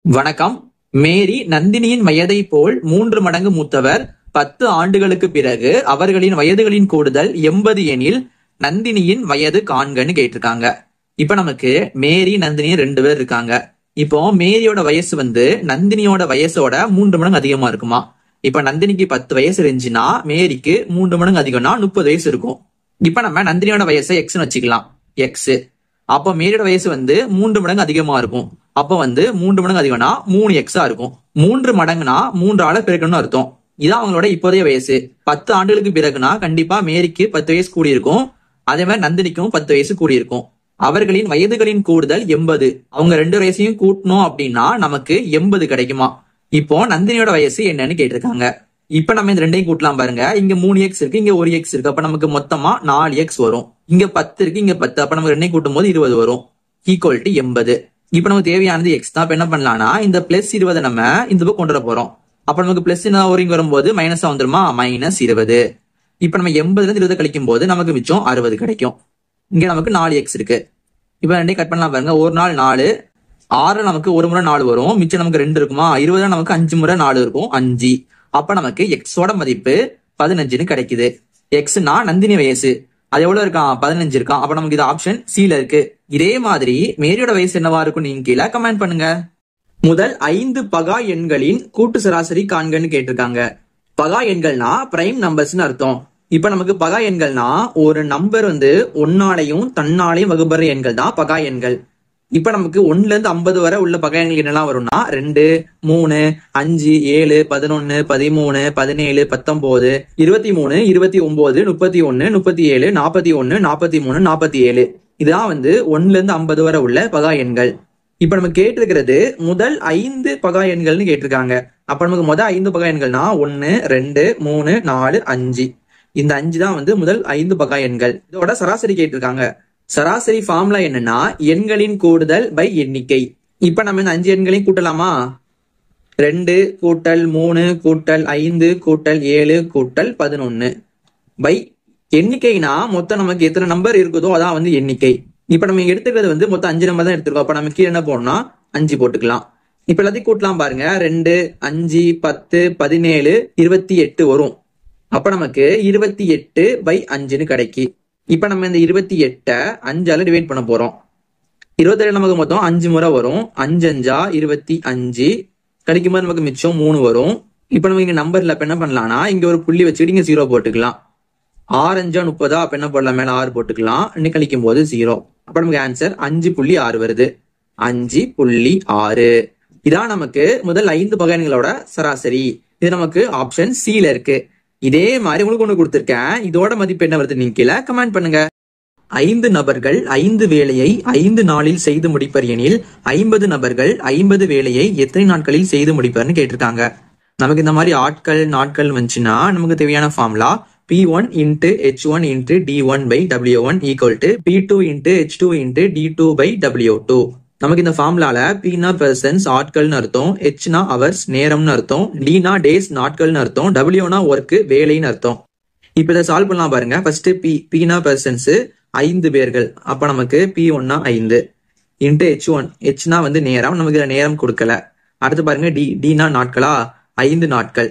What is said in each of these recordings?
வணக்கம். மேரி நந்தினியின் வயதை போல் 3 மடங்கு மூத்தவர். 10 ஆண்டுகளுக்கு பிறகு அவர்களின் வயதுகளின் கூடுதல் 80 எனில் நந்தினியின் வயது காண்கன்னு கேட்டிருக்காங்க. இப்ப நமக்கு மேரி நந்தினி 2 பேர் இருக்காங்க. இப்போ மேரியோட வயசு நந்தினியோட வயசோட 3 மடங்கு அதிகமா இருக்குமா. இப்ப நந்தினிக்கு 10 வயசு இருந்துச்சுன்னா மேரிக்கு 3 மடங்கு அதிகம்னா 30 வயசு இருக்கும். இப்ப நம்ம நந்தினியோட வயசை எக்ஸ்ன்னு வச்சுக்கலாம். எக்ஸ். அப்போ மேரியோட வயசு 3 மடங்கு அதிகமா இருக்கும். அப்ப 3 மடங்கு அதிகம்னா 3 எக்ஸா இருக்கும். 3 மடங்குனா 3 ஆள பெருக்கணும்னு அர்த்தம். இதான் அவங்களோட இப்போதைய வயசு. 10 ஆண்டுகளுக்கு பிறகுனா கண்டிப்பா மேரிக்கு 10 வயசு கூடி இருக்கும். அதே மாதிரி நந்தினிக்கும் 10 வயசு கூடி இருக்கும். அவர்களின் வயதுகளின் கூடுதல் 80. அவங்க 2 வயசையும் கூட்டணும் அப்படின்னா நமக்கு 80 கிடைக்குமா. இப்போ நந்தினியோட வயசு என்னன்னு கேட்டிருக்காங்க. இப்ப நம்ம இந்த ரெண்டையும் கூட்டலாம் பாருங்க. இங்க 3 எக்ஸ் இருக்கு, இங்க 1 எக்ஸ் இருக்கு. அப்ப நமக்கு மொத்தமா 4 எக்ஸ் வரும். இங்க 10 இருக்கு, இங்க 10. அப்ப நம்ம ரெண்டையும் கூட்டும் போது 20 வரும். Equal to 80. இப்ப நமக்கு தேவையானது எக்ஸ் தான். என்ன பண்ணலாம்னா இந்த பிளஸ் 20 நம்ம இந்த பக்கம் கொண்டு வர போறோம். அப்ப நமக்கு பிளஸ் ஒருங்க வரும்போது மைனஸா வந்துருமா, -20. இப்ப நம்ம 80ல இருந்து 20 கழிக்கும் போது நமக்கு மிச்சம் 60 கிடைக்கும். இங்க நமக்கு 4 எக்ஸ் இருக்கு. இப்ப ரெண்டையும் கட் பண்ணலாம் பாருங்க. ஒரு நாள் 4, 6 நமக்கு ஒரு முறை 4 வரும். மிச்சம் நமக்கு 2 இருக்குமா. 20 நமக்கு 5 முறை 4 இருக்கும், 5. அப்ப நமக்கு எக்ஸோட மதிப்பு 15ன்னு கிடைக்குது. எக்ஸ்னா நந்தினி வயசு. அது எவ்வளவு இருக்கான், 15 இருக்கான். அப்ப நமக்கு இது ஆப்ஷன் சில இருக்கு. இதே மாதிரி மேரியோட வயசு என்னவா இருக்கும் நீங்க கீழே கமெண்ட் பண்ணுங்க. முதல் 5 பகா எண்களின் கூட்டு சராசரி காண்கன்னு கேட்டிருக்காங்க. பகா எண்கள்னா பிரைம் நம்பர்ஸ்னு அர்த்தம். இப்ப நமக்கு பகா எண்கள்னா ஒரு நம்பர் ஒன்னாலையும் தன்னாலையும் வகுபடுற எண்கள் தான் பகா எண்கள். இப்ப நமக்கு 1ல இருந்து 50 வரை உள்ள பகா எண்கள் என்னெல்லாம் வரும்னா 2, 3, 5, 7, 11, 13, 17, 19, 23, 29, 31, 37, 41, 43, 47. இதான் 1ல இருந்து 50 வரை உள்ள பகா எண்கள். இப்ப நம்ம கேட்டிருக்கிறது முதல் 5 பகா எண்கள்னு கேட்டிருக்காங்க. அப்ப நமக்கு முதல் 5 பகா எண்கள்னா 1, 2, 3, 4, 5. இந்த 5 தான் முதல் 5 பகா எண்கள். இதோட சராசரி கேட்டிருக்காங்க. சராசரி ஃபார்முலா என்னன்னா எண்களின் கூடுதல் பை எண்ணிக்கை. இப்ப நம்ம இந்த 5 எண்களையும் கூட்டலாமா. 2 கூட்டல் 3 கூட்டல் 5 கூட்டல் 7 கூட்டல் 11 பை எண்ணிக்கைனா மொத்தம் நமக்கு எத்தனை நம்பர் இருக்குதோ அதான் எண்ணிக்கை. இப்ப நம்ம எடுத்துக்கிறது மொத்தம் 5 நம்பர் தான் எடுத்துருக்கோம். அப்ப நம்ம கீழே என்ன போடணும்னா 5 போட்டுக்கலாம். இப்ப எல்லாத்தையும் கூட்டலாம் பாருங்க. 2, 5, 10, 17, 28 வரும். அப்ப நமக்கு 28 பை 5ன்னு கிடைக்கி. இப்ப நம்ம இந்த 28 5ஆல டிவைட் பண்ண போறோம். 27 நமக்கு மொத்தம் 5 முறை வரும். 5 5 25 கிடைக்கும் போது நமக்கு மிச்சம் 3 வரும். இப்ப நம்ம இங்க நம்பர்ல என்ன பண்ணலாம்னா இங்க ஒரு புள்ளி வச்சுக்கிட்டு இங்க 0 போட்டுக்கலாம். 6 5 30. அப்ப என்ன போடலாம், மேல 6 போட்டுக்கலாம். இன்னும் கழிக்கும் போது 0. அப்ப நமக்கு ஆன்சர் 5.6 வருது. 5.6. இதான் நமக்கு முதல் 5 பகா எண்களோட சராசரி. இது நமக்கு ஆப்ஷன் சில இருக்கு. இதே மாதிரி உங்களுக்கு ஒண்ணு கொடுத்திருக்கேன். இதோட மதிப்பு என்ன வருது நீங்க கீழே கமெண்ட் பண்ணுங்க. 5 நபர்கள் 5 வேலையை 5 நாளில் செய்து முடிப்பர் எனில் 50 நபர்கள் 50 வேலையை எத்தனை நாட்களில் செய்து முடிப்பர்னு கேட்டிருக்காங்க. நமக்கு இந்த மாதிரி ஆட்கள் நாட்கள் வந்துச்சுன்னா நமக்கு தேவையான formula P1 × H1 × D1 by W1 equal to P2 × H2 × D2 by W2. நமக்கு இந்த ஃபார்முலால Pனா பெர்சன்ஸ் ஆட்கள்னு அர்த்தம், Hனா அவர்ஸ் நேரம்னு அர்த்தம், Dனா டேஸ் நாட்கள்னு அர்த்தம், Wனா ஒர்க் வேலைன்னு அர்த்தம். இப்ப இதை சால்வ் பண்ணலாம் பாருங்க. ஃபர்ஸ்ட் Pனா பெர்சன்ஸ் 5 பேர்கள். அப்ப நமக்கு P1னா 5 × H1. Hனா நேரம், நமக்கு இதுல நேரம் கொடுக்கல. அடுத்து பாருங்க Dனா நாட்களா, 5 நாட்கள்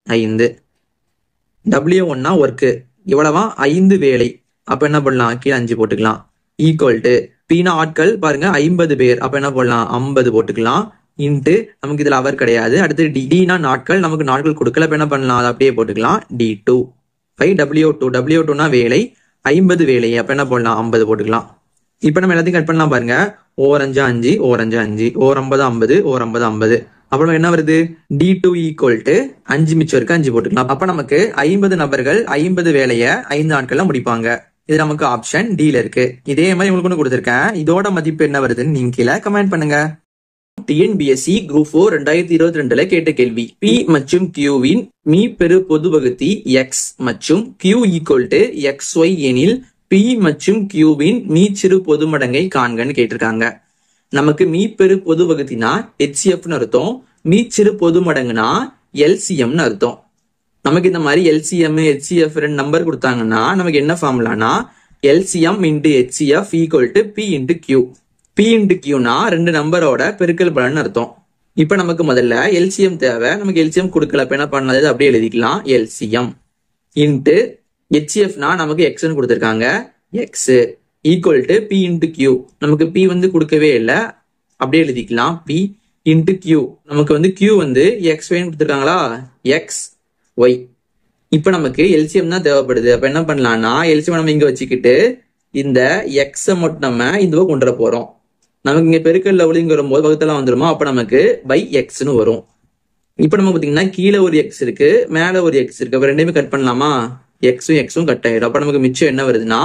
5. W1னா ஒர்க் இவ்வளவா 5 வேலை. அப்ப என்ன பண்ணலாம், கீழே 5 போட்டுக்கலாம். ஈக்குவல் டு Pனா ஆட்கள் பாருங்க 50 பேர். அப்ப என்ன போடலாம், 50 போட்டுக்கலாம். இன்ட்டு நமக்கு இதுல அவர் கிடையாது. அடுத்து Dனா நாட்கள், நமக்கு நாட்கள் கொடுக்கல. அப்ப என்ன பண்ணலாம், அதை அப்படியே போட்டுக்கலாம். D2 by W2. W2னா வேலை, 50 வேலை. அப்ப என்ன போடலாம், 50 போட்டுக்கலாம். இப்ப நம்ம எல்லாத்தையும் கட் பண்ணலாம் பாருங்க. ஓர் 5 5, ஓர் 5 5, ஓர் 50 50, ஓர் 50 50. அப்புறம் என்ன வருது, D2 ஈக்குவல் டு 5 மிச்சம் இருக்கு, 5 போட்டுக்கலாம். அப்ப நமக்கு 50 நபர்கள் 50 வேலையை 5 நாட்கள்ல முடிப்பாங்க. இது நமக்கு ஆப்ஷன் டில இருக்கு. இதே மாதிரி உங்களுக்கு ஒன்று கொடுத்திருக்கேன். இதோட மதிப்பு என்ன வருதுன்னு நீங்க கீழே கமெண்ட் பண்ணுங்க. TNPSC Group 4 2022 கேட்ட கேள்வி. P மற்றும் Qவின் மீப்பெரு பொது வகுத்தி X மற்றும் Q ஈக்குவல் டு XY எனில் P மற்றும் Qவின் மீச்சிறு பொது மடங்கை காண்கன்னு கேட்டிருக்காங்க. நமக்கு மீப்பெரு பொது வகுத்தினா HCFன்னு அர்த்தம், மீச்சிறு பொது மடங்குனா LCMன்னு அர்த்தம். நமக்கு இந்த மாதிரி LCM HCF 2 நம்பர் கொடுத்தாங்கன்னா நமக்கு என்ன ஃபார்முலானா LCM × HCF equal to P × Q. P × Qனா 2 நம்பரோட பெருக்கல் பலன் அர்த்தம். இப்ப நமக்கு முதல்ல எல்சிஎம் தேவை. நமக்கு எல்சிஎம் கொடுக்கல, அப்ப என்ன பண்ணது அப்படியே எழுதிக்கலாம். எல்சிஎம் இன்ட்டு ஹெச்எஃப்னா நமக்கு எக்ஸ்ன்னு கொடுத்துருக்காங்க. X equal to P into Q. நமக்கு பி வந்து கொடுக்கவே இல்லை, அப்படியே எழுதிக்கலாம். P into Q. நமக்கு வந்து கியூ வந்து எக்ஸ் ஒய்னு கொடுத்துருக்காங்களா, எக்ஸ் ஒய். இப்ப நமக்கு எல்சிஎம் தான் தேவைப்படுது. அப்ப என்ன பண்ணலாம்னா எல்சிஎம் நம்ம இங்க வச்சுக்கிட்டு இந்த எக்ஸ மட்டும் நம்ம இந்த கொண்டு வர போறோம். நமக்கு இங்க பெருக்கல்ல ஒளிங்க வரும்போது வகுத்தெல்லாம் வந்துருமோ, அப்ப நமக்கு பை எக்ஸ்னு வரும். இப்ப நம்ம பாத்தீங்கன்னா கீழே ஒரு எக்ஸ் இருக்கு, மேல ஒரு எக்ஸ் இருக்கு. அப்ப ரெண்டையுமே கட் பண்ணலாமா, எக்ஸும் எக்ஸும் கட் ஆயிடும். அப்ப நமக்கு மிச்சம் என்ன வருதுன்னா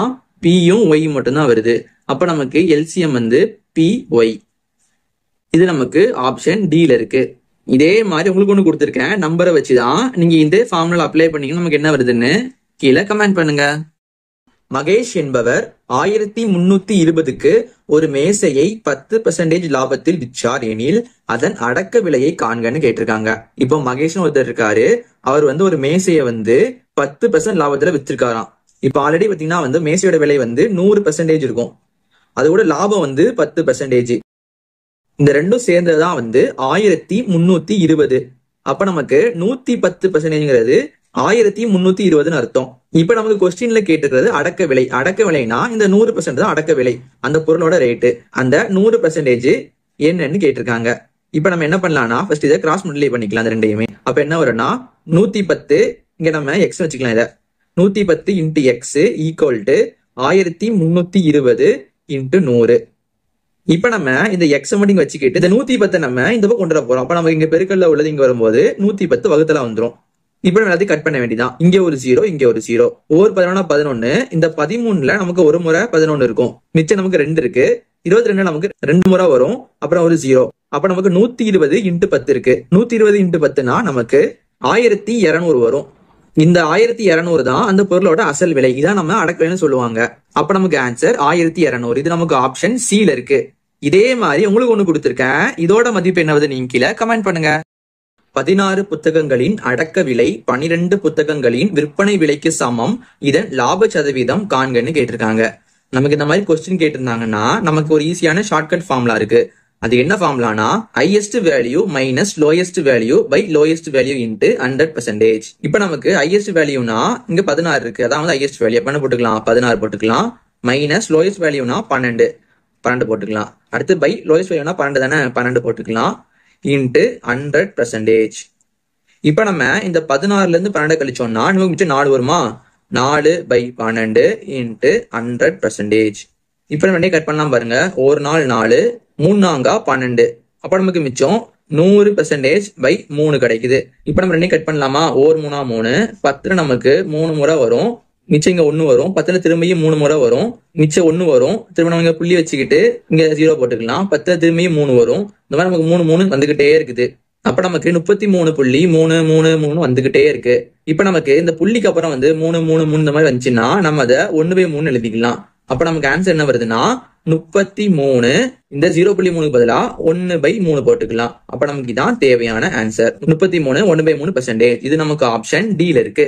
பியும் ஒய் மட்டும் தான் வருது. அப்ப நமக்கு எல்சிஎம் வந்து பி ஒய். இது நமக்கு ஆப்ஷன் டில இருக்கு. இதே மாதிரி உங்களுக்கு ஒண்ணு கொடுத்துருக்கேன், நம்பரை வச்சுதான் நீங்க இந்த ஃபார்முலா அப்ளை பண்ணீங்கன்னா நமக்கு என்ன வருதுன்னு கீழே கமெண்ட் பண்ணுங்க. மகேஷ் என்பவர் 1320க்கு ஒரு மேசையை 10% லாபத்தில் விற்றார் எனில் அதன் அடக்க விலையை காண்கன்னு கேட்டிருக்காங்க. இப்போ மகேஷ்னு ஒருத்தர் இருக்காரு, அவர் வந்து ஒரு மேசையை வந்து 10% லாபத்துல வித்திருக்காராம். இப்ப ஆல்ரெடி பாத்தீங்கன்னா வந்து மேசையோட விலை வந்து 100% இருக்கும், அதோட லாபம் வந்து 10%. இந்த ரெண்டும் சேர்ந்ததுதான் வந்து 1320. அப்ப நமக்கு 110%ங்கிறது 1320 அர்த்தம். இப்ப நமக்கு கொஸ்டின்ல கேட்டுக்கிறது அடக்க விலை. அடக்க விலைனா இந்த 100% தான் அடக்க விலை, அந்த பொருளோட ரேட்டு. அந்த 100% என்னன்னு கேட்டிருக்காங்க. இப்ப நம்ம என்ன பண்ணலாம்னா ஃபர்ஸ்ட் இதை கிராஸ் மல்டிப்ளை பண்ணிக்கலாம் அந்த ரெண்டையுமே. அப்ப என்ன வரும்னா 110, இங்க நம்ம எக்ஸ் வச்சுக்கலாம். இதை 110 into X equal to 1320 into 100. இப்ப நம்ம இந்த எக்ஸ் மட்டும் வச்சுக்கிட்டு இந்த 110 நம்ம இந்த பக்கம் கொண்டு வர போறோம். அப்ப நமக்கு இங்க பெருக்கல்ல உள்ளது இங்க வரும்போது 110 வகுத்தல வந்துடும். இப்ப நம்ம எல்லாத்தையும் கட் பண்ண வேண்டியதான். இங்க ஒரு 0, இங்க ஒரு 0. ஒவ்வொரு 11 இந்த 13ல நமக்கு ஒரு முறை 11 இருக்கும், மிச்சம் நமக்கு 2 இருக்கு. 22 நமக்கு 2 முறை வரும், அப்புறம் ஒரு 0. அப்ப நமக்கு 120 இன்ட்டு 10 இருக்கு. 120 இன்ட்டு 10னா நமக்கு 1200 வரும். இந்த 1200 தான் அந்த பொருளோட அசல் விலை. இதான் நம்ம அடக்க விலைன்னு சொல்லுவாங்க. அப்ப நமக்கு ஆன்சர் 1200. இது நமக்கு ஆப்ஷன் சில இருக்கு. இதே மாதிரி உங்களுக்கு ஒண்ணு கொடுத்திருக்கேன், இதோட மதிப்பு என்னவது நீங்க கீழே கமெண்ட் பண்ணுங்க. 16 புத்தகங்களின் அடக்க விலை 12 புத்தகங்களின் விற்பனை விலைக்கு சமம், இதன் லாப சதவீதம் காண்கன்னு கேட்டிருக்காங்க. நமக்கு இந்த மாதிரி கொஸ்டின் கேட்டிருந்தாங்கன்னா நமக்கு ஒரு ஈஸியான ஷார்ட்கட் ஃபார்முலா இருக்கு. அது என்ன ஃபார்முலானா highest value minus lowest value by lowest value into 100%. இப்ப நமக்கு ஹையஸ்ட் வேல்யூனா இங்க 16 இருக்கு, அதாவது ஹையஸ்ட் வேல்யூ பண்ண போட்டுக்கலாம், 16 போட்டுக்கலாம். மைனஸ் லோயஸ்ட் வேல்யூனா 12 போட்டுக்கலாம். அடுத்து பை லோயஸ்ட் வேல்யூனா 12 தானே, 12 போட்டுக்கலாம். இன்ட்டு 100%. இப்ப நம்ம இந்த 16ல இருந்து 12 கழிச்சோம்னா நமக்கு மிச்சம் 4 வருமா, 4 பை 12 இன்ட்டு 100%. இப்ப நம்ம கட் பண்ணலாம் பாருங்க, ஒரு நாள் 4, 3 நாங்கா 12. அப்ப நமக்கு மிச்சம் 100% பை 3 கிடைக்குது. இப்ப நம்ம ரெண்டையும் கட் பண்ணலாமா, ஒரு 3 3, 10ல நமக்கு 3 முறை வரும், மிச்சம் இங்க 1 வரும். 10ல திரும்பியும் 3 முறை வரும், மிச்சம் 1 வரும். திரும்ப நம்ம இங்க புள்ளி வச்சுக்கிட்டு இங்க 0 போட்டுக்கலாம். 10ல திரும்பியும் 3 வரும். இந்த மாதிரி நமக்கு 3 வந்துகிட்டே இருக்குது. அப்ப நமக்கு 33.333 வந்துகிட்டே இருக்கு. இப்ப நமக்கு இந்த புள்ளிக்கு அப்புறம் வந்து 3 இந்த மாதிரி வந்துச்சுன்னா நம்ம அதை 1/3 எழுதிக்கலாம். அப்ப நமக்கு ஆன்சர் என்ன வருதுன்னா 33. இந்த 0.3 பதிலா 1/3 போட்டுக்கலாம். அப்ப நமக்கு இதான் தேவையான ஆன்சர் 33 1/3%. இது நமக்கு ஆப்ஷன் டில இருக்கு.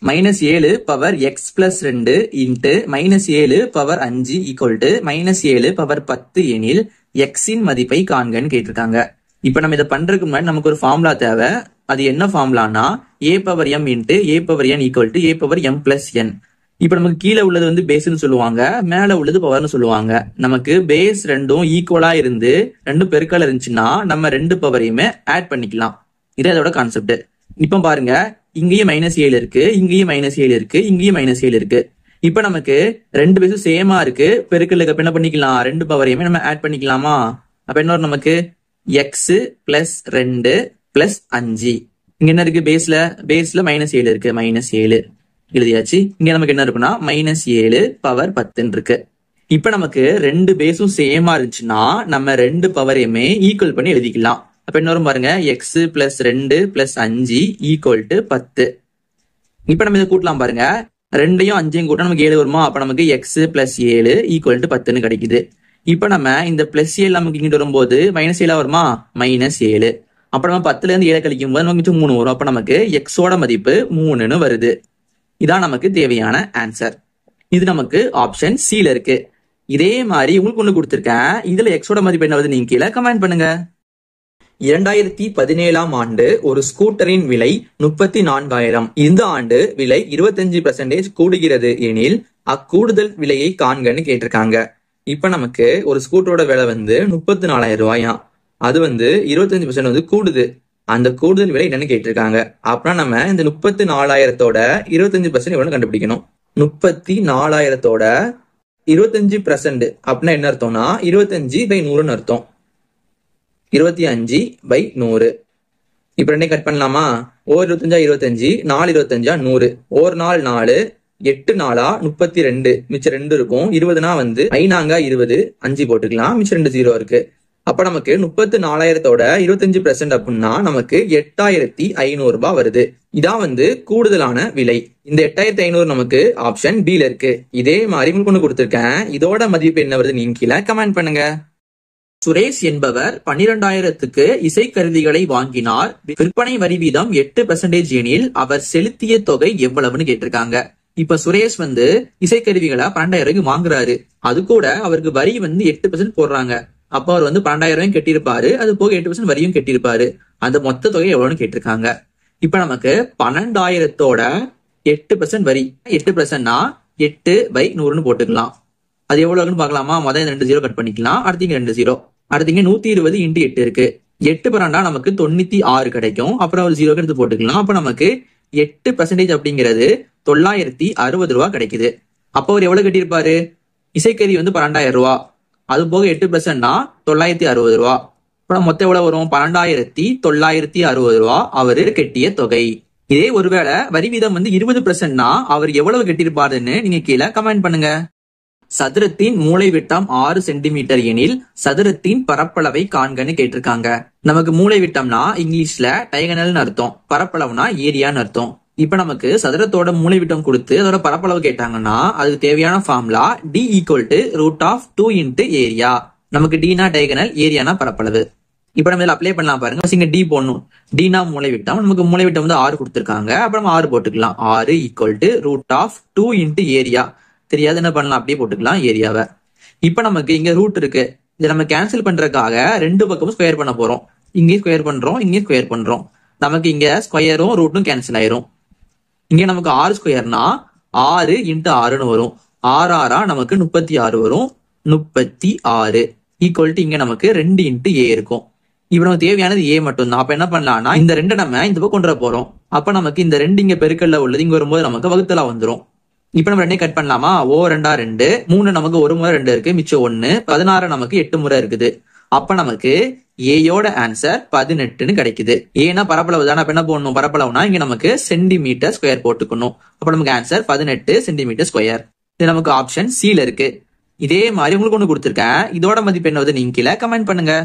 -7 power X plus 2 into -7 power 5 equal to -7 power 10 எனில் எக்ஸின் மதிப்பை காண்கன்னு கேட்டிருக்காங்க. இப்ப நம்ம இதை பண்றதுக்கு முன்னாடி நமக்கு ஒரு ஃபார்முலா தேவை. அது என்ன ஃபார்முலானா a power m into a power n equal to a power m plus n. இப்ப நமக்கு கீழே உள்ளது வந்து பேஸ்ன்னு சொல்லுவாங்க, மேல உள்ளது பவர்னு சொல்லுவாங்க. நமக்கு பேஸ் ரெண்டும் ஈக்குவலா இருந்து ரெண்டும் பெருக்கல் இருந்துச்சுன்னா நம்ம 2 பவரையுமே ஆட் பண்ணிக்கலாம். இது அதோட கான்செப்ட். இப்ப பாருங்க, இங்கேயும் -7 இருக்கு, இங்கேயும் -7 இருக்கு, இங்கேயும் -7 இருக்கு. இப்ப நமக்கு 2 பேஸும் சேமா இருக்கு, பெருக்கலுக்கு என்ன பண்ணிக்கலாம், 2 பவரையுமே நம்ம ஆட் பண்ணிக்கலாமா. அப்ப என்ன வரும் நமக்கு எக்ஸ் பிளஸ் 2 பிளஸ் 5. இங்க என்ன இருக்கு, பேஸ்ல -7 இருக்கு, -7 எழுதியாச்சு. இங்க நமக்கு என்ன இருக்குன்னா -7 பவர் 10 இருக்கு. இப்ப நமக்கு 2 பேஸும் சேமா இருந்துச்சுன்னா நம்ம 2 பவரையுமே ஈக்குவல் பண்ணி எழுதிக்கலாம். அப்ப என்ன வரும் பாருங்க, X plus 2 plus 5 equal to 10. இப்ப நம்ம இதை கூட்டலாம் பாருங்க, 2யும் 5யும் கூட்ட நமக்கு 7 வருமா. அப்ப நமக்கு எக்ஸ் பிளஸ் 7 ஈக்குவல் டு 10 கிடைக்குது. இப்ப நம்ம இந்த பிளஸ் 7 நமக்கு இங்கிட்டு வரும்போது -7 வருமா, -7. அப்ப நம்ம 10ல இருந்து 7 கழிக்கும் போது நமக்கு 3 வரும். அப்ப நமக்கு எக்ஸோட மதிப்பு 3ன்னு வருது. இதான் நமக்கு தேவையான ஆன்சர். இது நமக்கு ஆப்ஷன் சில இருக்கு. இதே மாதிரி உங்களுக்கு ஒண்ணு கொடுத்துருக்கேன், இதுல எக்ஸோட மதிப்பு என்ன வருது நீங்க கீழே கமெண்ட் பண்ணுங்க. 2017ஆம் ஆண்டு ஒரு ஸ்கூட்டரின் விலை 34,000. இந்த ஆண்டு விலை 25% கூடுகிறது எனில் அக்கூடுதல் விலையை காண்கன்னு கேட்டிருக்காங்க. இப்ப நமக்கு ஒரு ஸ்கூட்டரோட விலை வந்து 34,000 ரூபாயாம். அது வந்து 25% கூடுது. அந்த கூடுதல் விலை என்னன்னு கேட்டிருக்காங்க. அப்படின்னா நம்ம இந்த 34,000தோட 25% எவ்வளவு கண்டுபிடிக்கணும். 34,000தோட 25% அப்படின்னா என்ன அர்த்தம்னா 25/100ன்னு அர்த்தம். 25/100. இப்ப ரெண்டே கட் பண்ணலாமா? 25 25, 4 25 100. 1 நாள் 4, 8 நாளா 32, மிச்சம் 2 இருக்கும். 20னா வந்து 5 20, 5 போட்டுக்கலாம், மிச்சம் 2 0 இருக்கு. அப்ப நமக்கு 34,000தோட 25% அப்படின்னா நமக்கு 8,500 ரூபாய் வருது. இதான் வந்து கூடுதலான விலை. இந்த 8,500 நமக்கு ஆப்ஷன் B ல இருக்கு. இதே மாதிரி உங்களுக்கு ஒண்ணு கொடுத்திருக்கேன். இதோட மதிப்பு என்ன வருது நீங்க கீழே கமெண்ட் பண்ணுங்க. சுரேஷ் என்பவர் 12,000க்கு இசைக்கருவிகளை வாங்கினார். விற்பனை வரி வீதம் 8% எனில் அவர் செலுத்திய தொகை எவ்வளவுன்னு கேட்டிருக்காங்க. இப்ப சுரேஷ் வந்து இசைக்கருவிகளை 12,000 வாங்குறாரு. அது கூட அவருக்கு வரி வந்து 8% போடுறாங்க. அப்ப அவர் வந்து 12,000 கட்டியிருப்பாரு. அது போக 8% வரியும் கட்டியிருப்பாரு. அந்த மொத்த தொகை எவ்வளவுன்னு கேட்டிருக்காங்க. இப்ப நமக்கு 12,000தோட 8% வரி, 8%னா 8/100ன்னு போட்டுக்கலாம். அது எவ்வளவுன்னு பாக்கலாமா? முதல் 2 0 கட் பண்ணிக்கலாம். அடுத்தீங்க 2 0. அடுத்தீங்க 120 × 8 இருக்கு. 8 பரண்டா நமக்கு 96 கிடைக்கும். அப்புறம் ஒரு 0 எடுத்து போட்டுக்கலாம். அப்ப நமக்கு 8% அப்படிங்கிறது 960 ரூபாய் கிடைக்குது. அப்போ அவர் எவ்வளவு கட்டியிருப்பாரு? இசைக்கருவி வந்து 12,000 ரூபாய். அது போக 8%னா 960 ரூபாய். அப்புறம் மொத்தம் எவ்வளவு வரும்? 12,960 ரூபாய் அவரு கட்டிய தொகை. இதே ஒருவேளை வரி வீதம் வந்து 20%னா அவர் எவ்வளவு கட்டியிருப்பாருன்னு நீங்க கீழே கமெண்ட் பண்ணுங்க. சதுரத்தின் மூலை விட்டம் 6 சென்டிமீட்டர் எனில் சதுரத்தின் பரப்பளவை காண்கன்னு கேட்டிருக்காங்க. நமக்கு மூலை விட்டம்னா இங்கிலீஷ்ல டைகனல்னு அர்த்தம், பரப்பளவுனா ஏரியான்னு அர்த்தம். இப்ப நமக்கு சதுரத்தோட மூலை விட்டம் கொடுத்து அதோட பரப்பளவு கேட்டாங்கன்னா அதுக்கு தேவையான ஃபார்முலா D = √2 × ஏரியா. நமக்கு Dனா டைகனல், ஏரியானா பரப்பளவு. இப்ப நம்ம இதில் அப்ளை பண்ணலாம் பாருங்க. இங்க D போடணும். Dனா மூலை விட்டம், நமக்கு மூலை விட்டம் வந்து 6 கொடுத்திருக்காங்க. அப்புறம் 6 போட்டுக்கலாம். 6 = √2 × ஏரியா. தெரியாது என்ன பண்ணலாம், அப்படியே போட்டுக்கலாம் ஏரியாவை. இப்ப நமக்கு இங்க ரூட் இருக்கு. இதை நம்ம கேன்சல் பண்றதுக்காக ரெண்டு பக்கமும் ஸ்கொயர் பண்ண போறோம். இங்கேயும் ஸ்கொயர் பண்றோம், இங்கேயும் ஸ்கொயர் பண்றோம். நமக்கு இங்க ஸ்கொயரும் ரூட்டும் கேன்சல் ஆயிரும். இங்க நமக்கு 6 ஸ்கொயர்னா 6 × 6ன்னு வரும். 6 6 நமக்கு 36 வரும். 36 = இங்க நமக்கு 2 × A இருக்கும். இப்ப நமக்கு தேவையானது A மட்டும் தான். அப்ப என்ன பண்ணலாம்னா இந்த 2 நம்ம இந்த பக்கம் கொண்டு வர போறோம். அப்ப நமக்கு இந்த 2 இங்க பெருக்கல்ல உள்ளது இங்க வரும்போது நமக்கு வகுத்தலா வந்துடும். இப்ப நம்ம 2 கட் பண்ணலாமா? 2 2, 3 நமக்கு ஒரு முறை 2 இருக்கு, மிச்சம் 1. 16 நமக்கு 8 முறை இருக்குது. அப்ப நமக்கு ஏயோட ஆன்சர் 18ன்னு கிடைக்குது. ஏன்னா பரப்பளவு தானே. அப்ப என்ன போடணும்? பரப்பளவுனா இங்க நமக்கு சென்டிமீட்டர் ஸ்கொயர் போட்டுக்கணும். அப்ப நமக்கு ஆன்சர் 18 சென்டிமீட்டர் ஸ்கொயர். இது நமக்கு ஆப்ஷன் C ல இருக்கு. இதே மாதிரி உங்களுக்கு ஒண்ணு கொடுத்திருக்கேன். இதோட மதிப்பு என்ன நீங்க கீழே கமெண்ட் பண்ணுங்க.